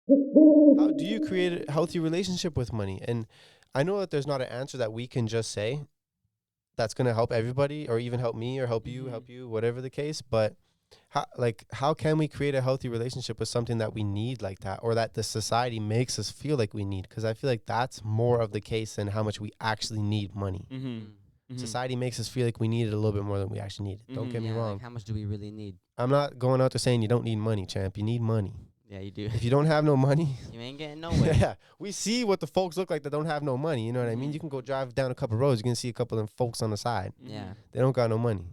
How do you create a healthy relationship with money? And I know that there's not an answer that we can just say that's going to help everybody or even help me or help you, whatever the case. But how can we create a healthy relationship with something that we need like that, or that the society makes us feel like we need? Because I feel like that's more of the case than how much we actually need money. Society makes us feel like we need it a little bit more than we actually need it. Don't get me Yeah, wrong. like how much do we really need? I'm not going out there saying you don't need money, champ. You need money. Yeah, you do. If you don't have no money, You ain't getting nowhere. yeah, we see what the folks look like that don't have no money. You know what I mean? You can go drive down a couple roads, you can see a couple of them folks on the side. Yeah. They don't got no money.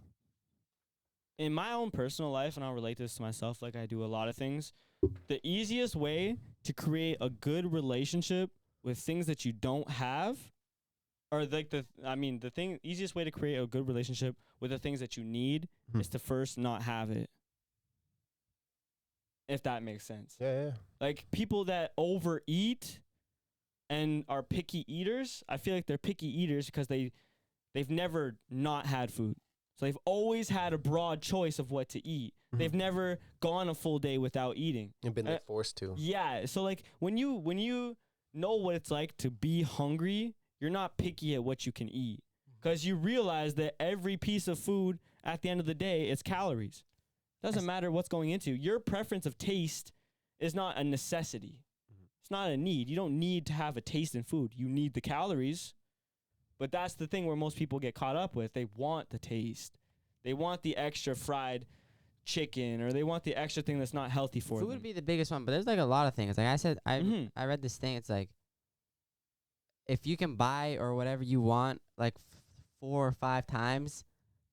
In my own personal life, and I'll relate this to myself like I do a lot of things, the easiest way to create a good relationship with things that you don't have, or like easiest way to create a good relationship with the things that you need is to first not have it. If that makes sense. Yeah. Like people that overeat and are picky eaters, I feel like they're picky eaters because they've never not had food. So they've always had a broad choice of what to eat. They've never gone a full day without eating. You've been like forced to. Yeah. So like when you know what it's like to be hungry, you're not picky at what you can eat because you realize that every piece of food at the end of the day is calories. Doesn't matter what's going into. Your preference of taste is not a necessity. It's not a need. You don't need to have a taste in food. You need the calories. But that's the thing where most people get caught up with. They want the taste. They want the extra fried chicken, or they want the extra thing that's not healthy for them. Food would be the biggest one, but there's like a lot of things. Like I said, I read this thing. It's like if you can buy or whatever you want like 4 or 5 times,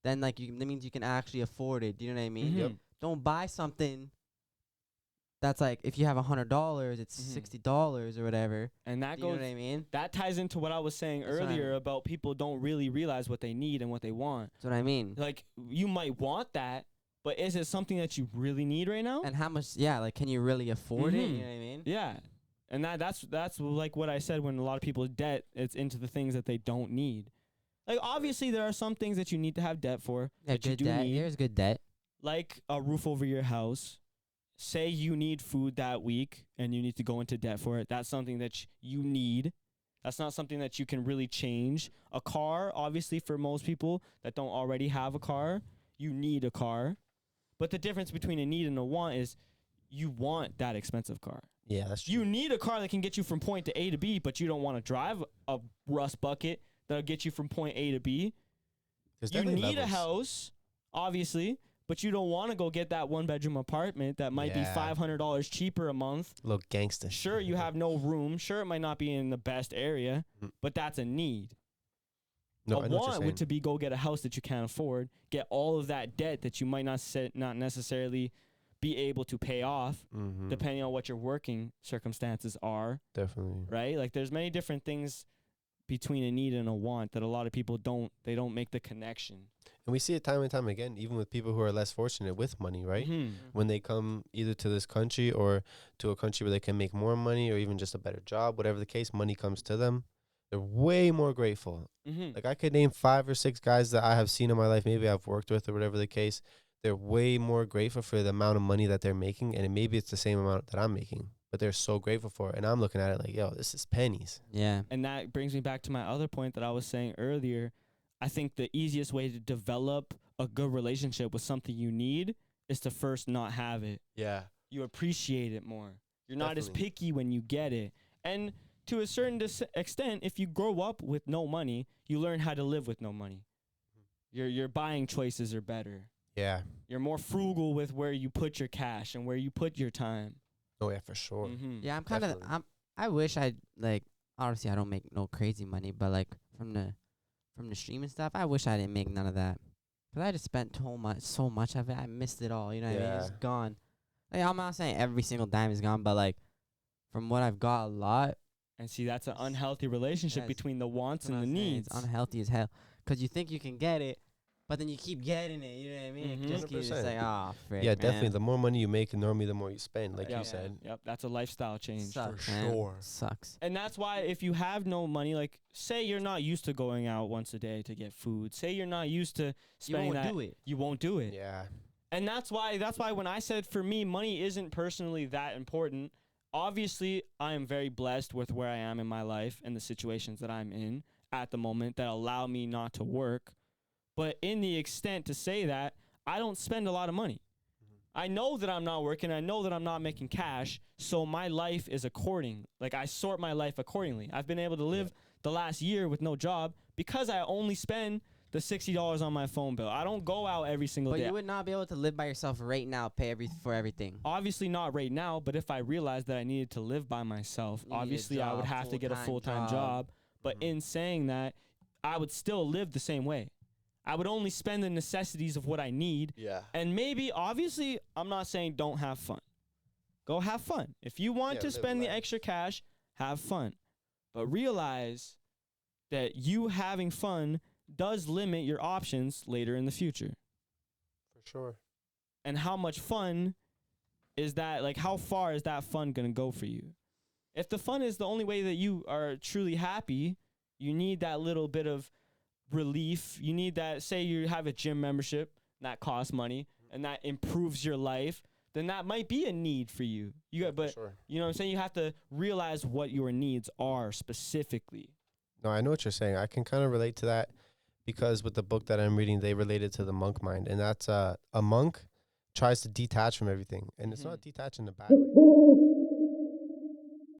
then like that means you can actually afford it. Do you know what I mean? Yep. Don't buy something that's like if you have $100, it's $60 or whatever. And that Do you goes. know what I mean? That ties into what I was saying That's what I earlier mean. about people don't really realize what they need and what they want. That's what I mean. Like you might want that, but is it something that you really need right now? And how much? Yeah, like can you really afford it? You know what I mean? Yeah. And that's like what I said when a lot of people debt, it's into the things that they don't need. Like obviously there are some things that you need to have debt for Yeah, that you good do debt. need, Here's good debt. like a roof over your house. Say you need food that week and you need to go into debt for it. That's something that you need. That's not something that you can really change. A car, obviously for most people that don't already have a car, you need a car. But the difference between a need and a want is you want that expensive car. Yeah, that's true. You need a car that can get you from point to A to B, but you don't want to drive a rust bucket that'll get you from point A to B. There's You definitely need a levels. house, obviously, but you don't want to go get that 1-bedroom apartment that might be Yeah. $500 cheaper a month. Little gangster. Sure, you have no room. Sure, it might not be in the best area, but that's a need. No, A I know what you're want saying. would to be go get a house that you can't afford, get all of that debt that you might not necessarily be able to pay off, depending on what your working circumstances are. Definitely. Right? Like there's many different things between a need and a want that a lot of people don't make the connection. And we see it time and time again, even with people who are less fortunate with money, right? When they come either to this country or to a country where they can make more money or even just a better job, whatever the case, money comes to them. They're way more grateful. Like I could name 5 or 6 guys that I have seen in my life, maybe I've worked with or whatever the case. They're way more grateful for the amount of money that they're making, and maybe it's the same amount that I'm making, but they're so grateful for it. And I'm looking at it like, yo, this is pennies. Yeah. And that brings me back to my other point that I was saying earlier. I think the easiest way to develop a good relationship with something you need is to first not have it. Yeah. You appreciate it more. You're not as Definitely. picky when you get it. And to a certain extent, if you grow up with no money, you learn how to live with no money. Your buying choices are better. Yeah. You're more frugal with where you put your cash and where you put your time. Oh, yeah, for sure. Yeah, I'm kind of Definitely. I wish I like obviously I don't make no crazy money, but like from the stream and stuff, I wish I didn't make none of that. 'Cause I just spent so much of it. I missed it all, you know what I mean? It's Yeah. gone. Like, I'm not saying every single dime is gone, but like from what I've got a lot. And see, that's an unhealthy relationship Yes. between the wants That's what and the I'm saying, needs. It's unhealthy as hell. 'Cause you think you can get it, but then you keep getting it, you know what I mean? It just keeps 100%. like, oh, frick, Yeah, man. definitely. The more money you make, normally the more you spend, like Yep. you said. Yep, that's a lifestyle change. Sucks, man. sure. Sucks. And that's why if you have no money, like say you're not used to going out once a day to get food, say you're not used to You spending won't that, do it. you won't do it. Yeah. And that's why when I said for me money isn't personally that important, obviously I am very blessed with where I am in my life and the situations that I'm in at the moment that allow me not to work. But in the extent to say that, I don't spend a lot of money. I know that I'm not working. I know that I'm not making cash. So my life is according. Like, I sort my life accordingly. I've been able to live the last year with no job because I only spend the $60 on my phone bill. I don't go out every single day. But you would not be able to live by yourself right now, pay for everything. Obviously not right now, but if I realized that I needed to live by myself, obviously I would have to get a full-time job. But in saying that, I would still live the same way. I would only spend the necessities of what I need. Yeah. And maybe, obviously, I'm not saying don't have fun. Go have fun. If you want to spend the extra cash, have fun. But realize that you having fun does limit your options later in the future. For sure. And how much fun is that? Like, how far is that fun going to go for you? If the fun is the only way that you are truly happy, you need that little bit of relief. You need that. Say you have a gym membership that costs money and that improves your life, then that might be a need for you. You got, but sure. You know what I'm saying? You have to realize what your needs are specifically. No, I know what you're saying. I can kind of relate to that because with the book that I'm reading, they related to the monk mind, and that's a monk tries to detach from everything, and it's not detached in a bad way.